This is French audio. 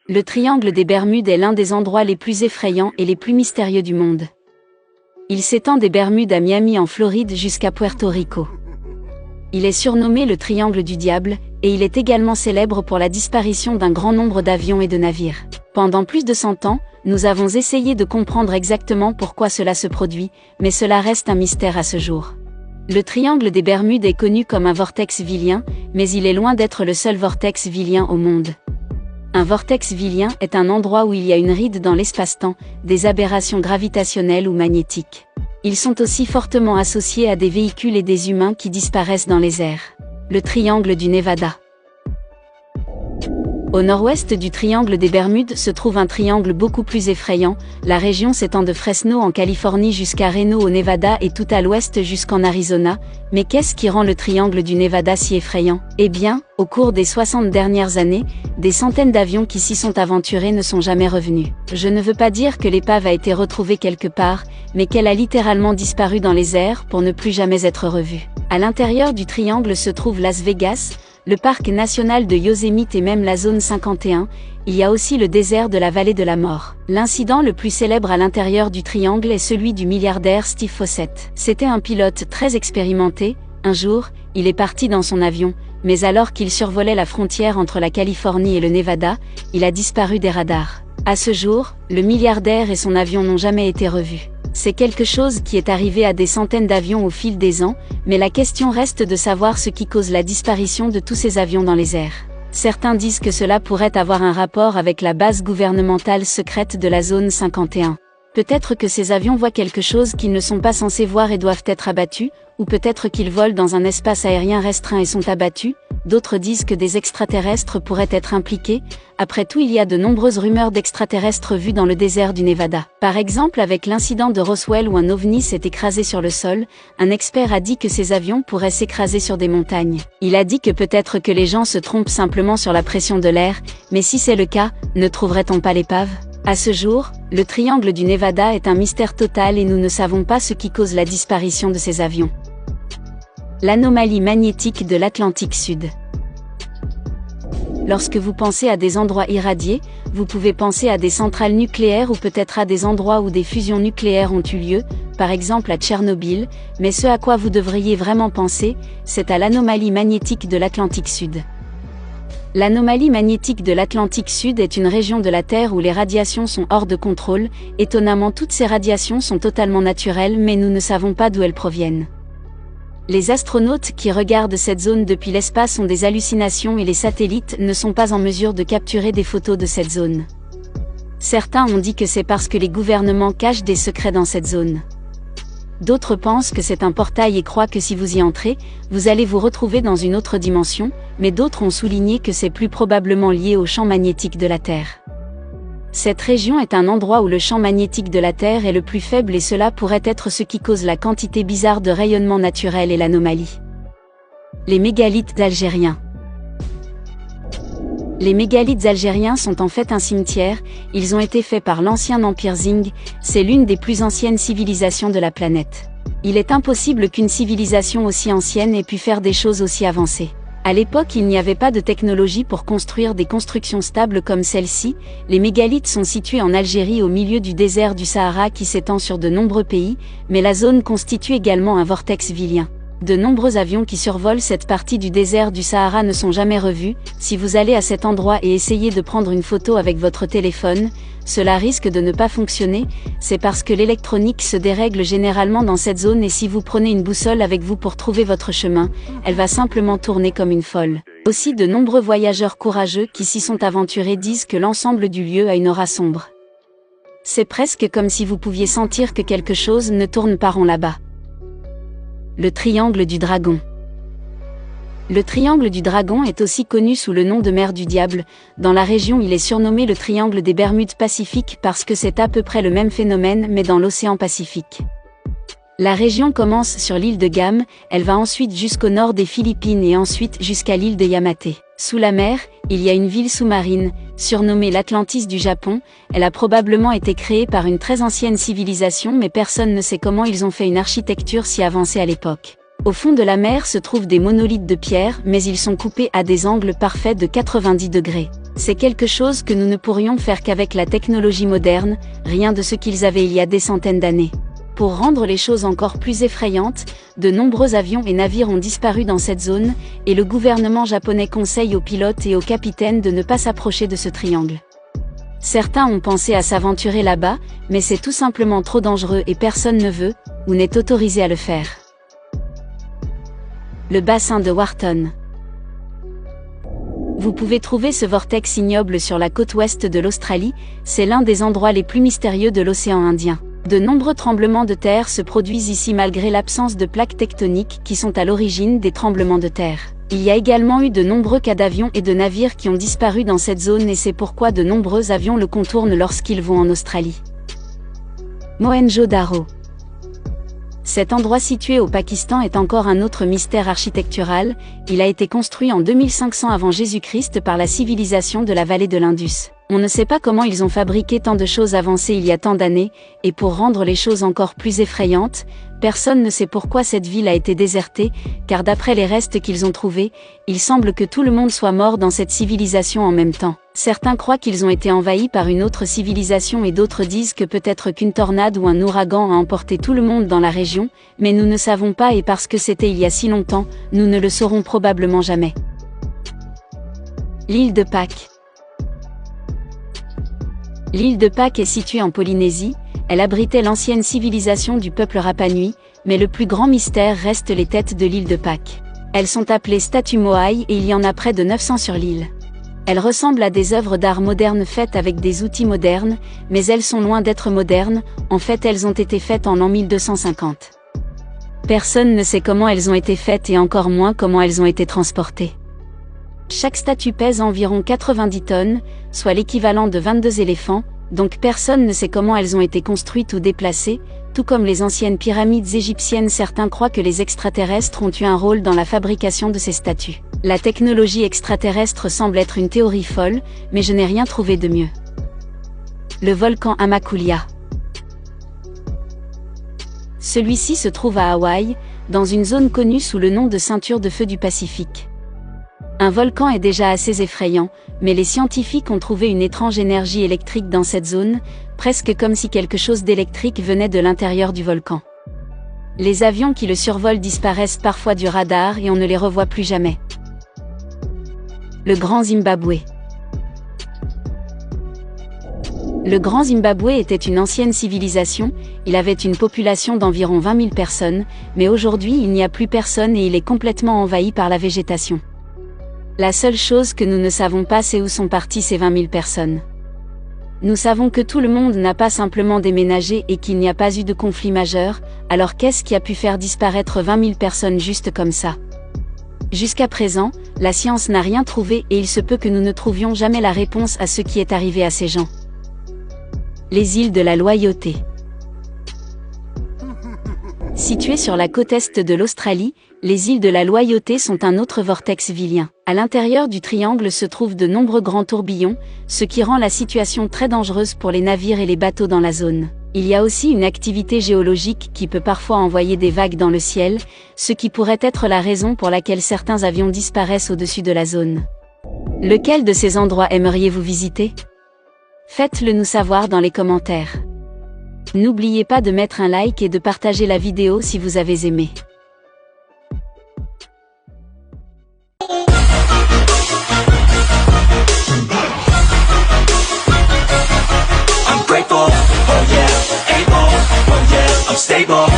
Le triangle des Bermudes est l'un des endroits les plus effrayants et les plus mystérieux du monde. Il s'étend des Bermudes à Miami en Floride jusqu'à Puerto Rico. Il est surnommé le triangle du diable, et il est également célèbre pour la disparition d'un grand nombre d'avions et de navires. Pendant plus de 100 ans, nous avons essayé de comprendre exactement pourquoi cela se produit, mais cela reste un mystère à ce jour. Le triangle des Bermudes est connu comme un vortex villien, mais il est loin d'être le seul vortex villien au monde. Un vortex villien est un endroit où il y a une ride dans l'espace-temps, des aberrations gravitationnelles ou magnétiques. Ils sont aussi fortement associés à des véhicules et des humains qui disparaissent dans les airs. Le triangle du Nevada. Au nord-ouest du triangle des Bermudes se trouve un triangle beaucoup plus effrayant, la région s'étend de Fresno en Californie jusqu'à Reno au Nevada et tout à l'ouest jusqu'en Arizona. Mais qu'est-ce qui rend le triangle du Nevada si effrayant? Eh bien, au cours des 60 dernières années, des centaines d'avions qui s'y sont aventurés ne sont jamais revenus. Je ne veux pas dire que l'épave a été retrouvée quelque part, mais qu'elle a littéralement disparu dans les airs pour ne plus jamais être revue. À l'intérieur du triangle se trouve Las Vegas, le parc national de Yosemite et même la zone 51, il y a aussi le désert de la vallée de la mort. L'incident le plus célèbre à l'intérieur du triangle est celui du milliardaire Steve Fossett. C'était un pilote très expérimenté. Un jour, il est parti dans son avion, mais alors qu'il survolait la frontière entre la Californie et le Nevada, il a disparu des radars. À ce jour, le milliardaire et son avion n'ont jamais été revus. C'est quelque chose qui est arrivé à des centaines d'avions au fil des ans, mais la question reste de savoir ce qui cause la disparition de tous ces avions dans les airs. Certains disent que cela pourrait avoir un rapport avec la base gouvernementale secrète de la zone 51. Peut-être que ces avions voient quelque chose qu'ils ne sont pas censés voir et doivent être abattus, ou peut-être qu'ils volent dans un espace aérien restreint et sont abattus. D'autres disent que des extraterrestres pourraient être impliqués. Après tout, il y a de nombreuses rumeurs d'extraterrestres vues dans le désert du Nevada. Par exemple, avec l'incident de Roswell où un ovni s'est écrasé sur le sol, un expert a dit que ces avions pourraient s'écraser sur des montagnes. Il a dit que peut-être que les gens se trompent simplement sur la pression de l'air, mais si c'est le cas, ne trouverait-on pas l'épave? À ce jour, le triangle du Nevada est un mystère total et nous ne savons pas ce qui cause la disparition de ces avions. L'anomalie magnétique de l'Atlantique Sud. Lorsque vous pensez à des endroits irradiés, vous pouvez penser à des centrales nucléaires ou peut-être à des endroits où des fusions nucléaires ont eu lieu, par exemple à Tchernobyl, mais ce à quoi vous devriez vraiment penser, c'est à l'anomalie magnétique de l'Atlantique Sud. L'anomalie magnétique de l'Atlantique Sud est une région de la Terre où les radiations sont hors de contrôle. Étonnamment, toutes ces radiations sont totalement naturelles, mais nous ne savons pas d'où elles proviennent. Les astronautes qui regardent cette zone depuis l'espace ont des hallucinations et les satellites ne sont pas en mesure de capturer des photos de cette zone. Certains ont dit que c'est parce que les gouvernements cachent des secrets dans cette zone. D'autres pensent que c'est un portail et croient que si vous y entrez, vous allez vous retrouver dans une autre dimension, mais d'autres ont souligné que c'est plus probablement lié au champ magnétique de la Terre. Cette région est un endroit où le champ magnétique de la Terre est le plus faible et cela pourrait être ce qui cause la quantité bizarre de rayonnement naturel et l'anomalie. Les mégalithes algériens. Les mégalithes algériens sont en fait un cimetière, ils ont été faits par l'ancien empire Zing, c'est l'une des plus anciennes civilisations de la planète. Il est impossible qu'une civilisation aussi ancienne ait pu faire des choses aussi avancées. À l'époque, il n'y avait pas de technologie pour construire des constructions stables comme celle-ci. Les mégalithes sont situés en Algérie au milieu du désert du Sahara qui s'étend sur de nombreux pays, mais la zone constitue également un vortex villien. De nombreux avions qui survolent cette partie du désert du Sahara ne sont jamais revus. Si vous allez à cet endroit et essayez de prendre une photo avec votre téléphone, cela risque de ne pas fonctionner, c'est parce que l'électronique se dérègle généralement dans cette zone et si vous prenez une boussole avec vous pour trouver votre chemin, elle va simplement tourner comme une folle. Aussi de nombreux voyageurs courageux qui s'y sont aventurés disent que l'ensemble du lieu a une aura sombre. C'est presque comme si vous pouviez sentir que quelque chose ne tourne pas rond là-bas. Le triangle du dragon. Le triangle du dragon est aussi connu sous le nom de mer du diable. Dans la région, il est surnommé le triangle des Bermudes Pacifiques parce que c'est à peu près le même phénomène mais dans l'océan Pacifique. La région commence sur l'île de Guam, elle va ensuite jusqu'au nord des Philippines et ensuite jusqu'à l'île de Yamate. Sous la mer, il y a une ville sous-marine, surnommée l'Atlantis du Japon. Elle a probablement été créée par une très ancienne civilisation mais personne ne sait comment ils ont fait une architecture si avancée à l'époque. Au fond de la mer se trouvent des monolithes de pierre, mais ils sont coupés à des angles parfaits de 90 degrés. C'est quelque chose que nous ne pourrions faire qu'avec la technologie moderne, rien de ce qu'ils avaient il y a des centaines d'années. Pour rendre les choses encore plus effrayantes, de nombreux avions et navires ont disparu dans cette zone, et le gouvernement japonais conseille aux pilotes et aux capitaines de ne pas s'approcher de ce triangle. Certains ont pensé à s'aventurer là-bas, mais c'est tout simplement trop dangereux et personne ne veut, ou n'est autorisé à le faire. Le bassin de Wharton. Vous pouvez trouver ce vortex ignoble sur la côte ouest de l'Australie, c'est l'un des endroits les plus mystérieux de l'océan Indien. De nombreux tremblements de terre se produisent ici malgré l'absence de plaques tectoniques qui sont à l'origine des tremblements de terre. Il y a également eu de nombreux cas d'avions et de navires qui ont disparu dans cette zone et c'est pourquoi de nombreux avions le contournent lorsqu'ils vont en Australie. Mohenjo-Daro. Cet endroit situé au Pakistan est encore un autre mystère architectural, il a été construit en 2500 avant Jésus-Christ par la civilisation de la vallée de l'Indus. On ne sait pas comment ils ont fabriqué tant de choses avancées il y a tant d'années, et pour rendre les choses encore plus effrayantes, personne ne sait pourquoi cette ville a été désertée, car d'après les restes qu'ils ont trouvés, il semble que tout le monde soit mort dans cette civilisation en même temps. Certains croient qu'ils ont été envahis par une autre civilisation et d'autres disent que peut-être qu'une tornade ou un ouragan a emporté tout le monde dans la région, mais nous ne savons pas et parce que c'était il y a si longtemps, nous ne le saurons probablement jamais. L'île de Pâques. L'île de Pâques est située en Polynésie, elle abritait l'ancienne civilisation du peuple Rapa Nui, mais le plus grand mystère reste les têtes de l'île de Pâques. Elles sont appelées statues Moai et il y en a près de 900 sur l'île. Elles ressemblent à des œuvres d'art modernes faites avec des outils modernes, mais elles sont loin d'être modernes, en fait elles ont été faites en l'an 1250. Personne ne sait comment elles ont été faites et encore moins comment elles ont été transportées. Chaque statue pèse environ 90 tonnes, soit l'équivalent de 22 éléphants, donc personne ne sait comment elles ont été construites ou déplacées, tout comme les anciennes pyramides égyptiennes. Certains croient que les extraterrestres ont eu un rôle dans la fabrication de ces statues. La technologie extraterrestre semble être une théorie folle, mais je n'ai rien trouvé de mieux. Le volcan Amakulia. Celui-ci se trouve à Hawaï, dans une zone connue sous le nom de ceinture de feu du Pacifique. Un volcan est déjà assez effrayant, mais les scientifiques ont trouvé une étrange énergie électrique dans cette zone, presque comme si quelque chose d'électrique venait de l'intérieur du volcan. Les avions qui le survolent disparaissent parfois du radar et on ne les revoit plus jamais. Le Grand Zimbabwe. Le Grand Zimbabwe était une ancienne civilisation, il avait une population d'environ 20 000 personnes, mais aujourd'hui il n'y a plus personne et il est complètement envahi par la végétation. La seule chose que nous ne savons pas c'est où sont parties ces 20 000 personnes. Nous savons que tout le monde n'a pas simplement déménagé et qu'il n'y a pas eu de conflit majeur, alors qu'est-ce qui a pu faire disparaître 20 000 personnes juste comme ça? Jusqu'à présent, la science n'a rien trouvé et il se peut que nous ne trouvions jamais la réponse à ce qui est arrivé à ces gens. Les îles de la Loyauté. Situées sur la côte est de l'Australie, les îles de la Loyauté sont un autre vortex vilien. À l'intérieur du triangle se trouvent de nombreux grands tourbillons, ce qui rend la situation très dangereuse pour les navires et les bateaux dans la zone. Il y a aussi une activité géologique qui peut parfois envoyer des vagues dans le ciel, ce qui pourrait être la raison pour laquelle certains avions disparaissent au-dessus de la zone. Lequel de ces endroits aimeriez-vous visiter? Faites-le nous savoir dans les commentaires. N'oubliez pas de mettre un like et de partager la vidéo si vous avez aimé. I'm grateful, oh yeah, able, oh yeah, I'm stable.